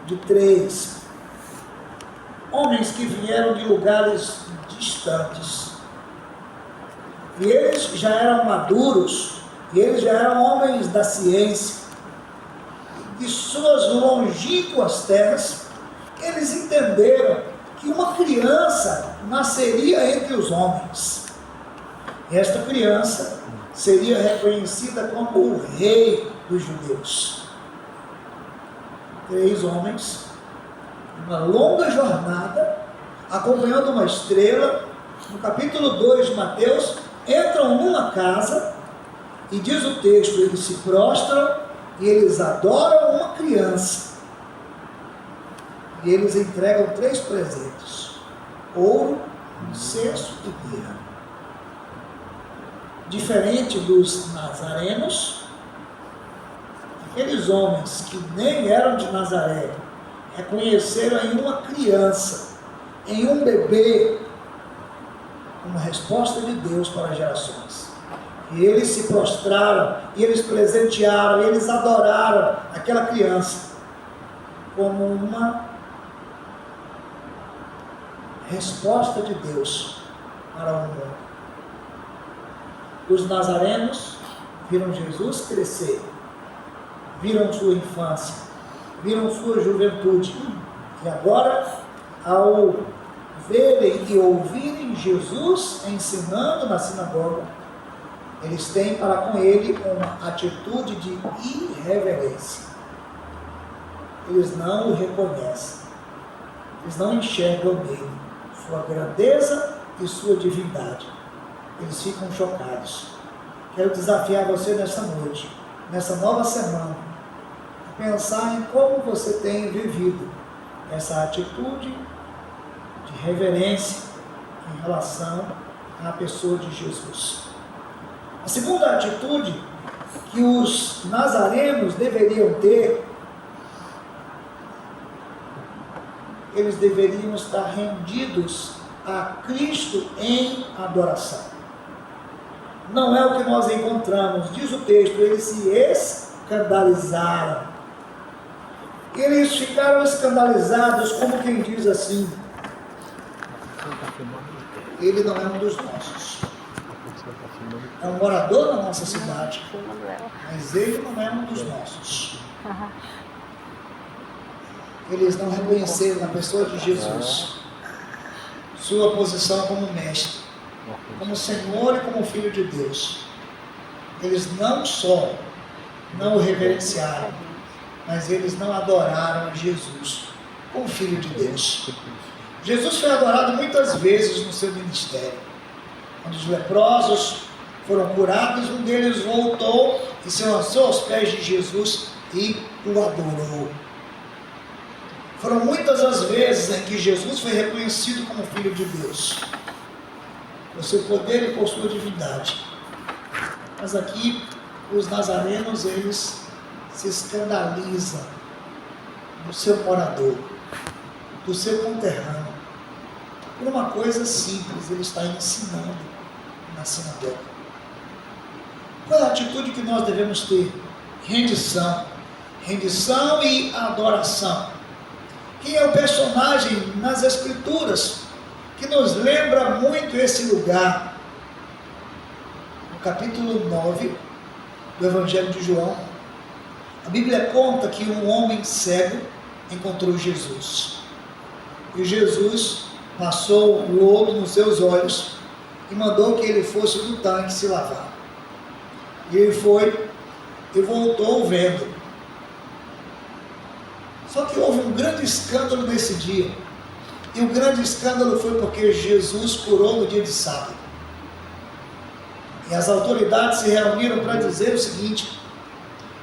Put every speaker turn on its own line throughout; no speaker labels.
de 3. Homens que vieram de lugares distantes. E eles já eram maduros, e eles já eram homens da ciência. De suas longínquas terras, eles entenderam que uma criança nasceria entre os homens. E esta criança seria reconhecida como o rei dos judeus. 3 homens, uma longa jornada, acompanhando uma estrela. No capítulo 2 de Mateus, entram numa casa e diz o texto, eles se prostram e eles adoram uma criança. E eles entregam 3 presentes: ouro, incenso e mirra. Diferente dos nazarenos, aqueles homens que nem eram de Nazaré reconheceram em uma criança, em um bebê, uma resposta de Deus para as gerações. E eles se prostraram, e eles presentearam, e eles adoraram aquela criança como uma resposta de Deus para o mundo. Os nazarenos viram Jesus crescer, viram sua infância, viram sua juventude, e agora, ao verem e ouvirem Jesus ensinando na sinagoga, eles têm para com ele uma atitude de irreverência. Eles não o reconhecem, eles não enxergam nele sua grandeza e sua divindade. Eles ficam chocados. Quero desafiar você nesta noite, nessa nova semana, a pensar em como você tem vivido essa atitude de reverência em relação à pessoa de Jesus. A segunda atitude que os nazarenos deveriam ter, eles deveriam estar rendidos a Cristo em adoração. Não é o que nós encontramos, diz o texto, eles se escandalizaram. Eles ficaram escandalizados, como quem diz assim: ele não é um dos nossos. É um morador da nossa cidade, mas ele não é um dos nossos. Eles não reconheceram na pessoa de Jesus sua posição como mestre, como Senhor e como Filho de Deus. Eles não só não o reverenciaram, mas eles não adoraram a Jesus como Filho de Deus. Jesus foi adorado muitas vezes no seu ministério. Quando os leprosos foram curados, um deles voltou e se lançou aos pés de Jesus e o adorou. Foram muitas as vezes em que Jesus foi reconhecido como Filho de Deus, por seu poder e por sua divindade. Mas aqui, os nazarenos, eles se escandalizam do seu morador, do seu conterrâneo, por uma coisa simples, ele está ensinando na sinagoga. Qual é a atitude que nós devemos ter? Rendição. Rendição e adoração. Quem é o personagem nas Escrituras que nos lembra muito esse lugar? No capítulo 9 do Evangelho de João, a Bíblia conta que um homem cego encontrou Jesus. E Jesus passou o lodo nos seus olhos e mandou que ele fosse no tanque se lavar. E ele foi e voltou vendo. Só que houve um grande escândalo nesse dia. E o grande escândalo foi porque Jesus curou no dia de sábado. E as autoridades se reuniram para dizer o seguinte: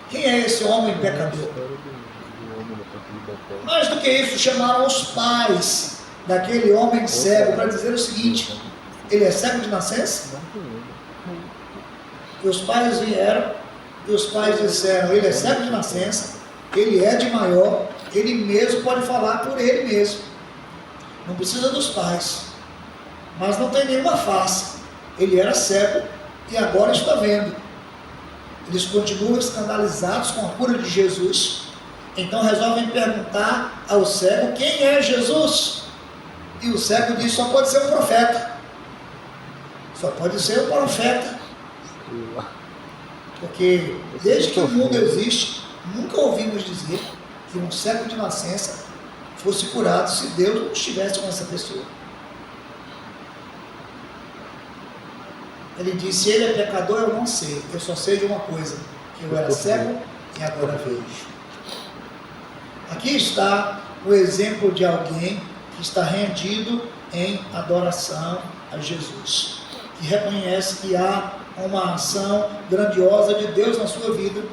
quem é esse homem pecador? Mais do que isso, chamaram os pais daquele homem cego para dizer o seguinte: ele é cego de nascença? E os pais vieram e os pais disseram: ele é cego de nascença, ele é de maior, ele mesmo pode falar por ele mesmo, não precisa dos pais, mas não tem nenhuma face, ele era cego e agora está vendo. Eles continuam escandalizados com a cura de Jesus Então resolvem perguntar ao cego quem é Jesus. E o cego diz: só pode ser um profeta. Só pode ser um profeta. Porque desde que o mundo existe, nunca ouvimos dizer que um cego de nascença fosse curado se Deus não estivesse com essa pessoa. Ele disse: se ele é pecador, eu não sei. Eu só sei de uma coisa, que eu era cego e agora vejo. Aqui está o exemplo de alguém que está rendido em adoração a Jesus, que reconhece que há uma ação grandiosa de Deus na sua vida,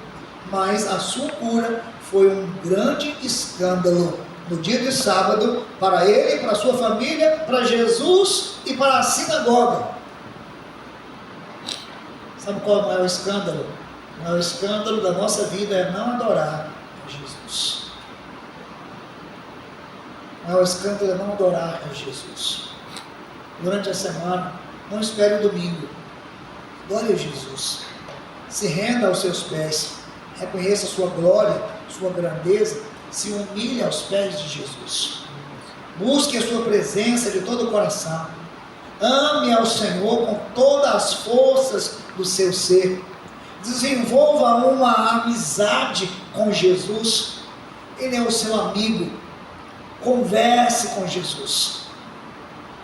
mas a sua cura foi um grande escândalo no dia de sábado, para ele, para a sua família, para Jesus e para a sinagoga. Sabe qual é o maior escândalo? O maior escândalo da nossa vida é não adorar a Jesus. O maior escândalo é não adorar a Jesus. Durante a semana, não espere o domingo. Adore a Jesus. Se renda aos seus pés. Reconheça a sua glória, sua grandeza. Se humilhe aos pés de Jesus. Busque a sua presença de todo o coração. Ame ao Senhor com todas as forças do seu ser. Desenvolva uma amizade com Jesus. Ele é o seu amigo. Converse com Jesus.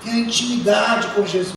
Tenha intimidade com Jesus.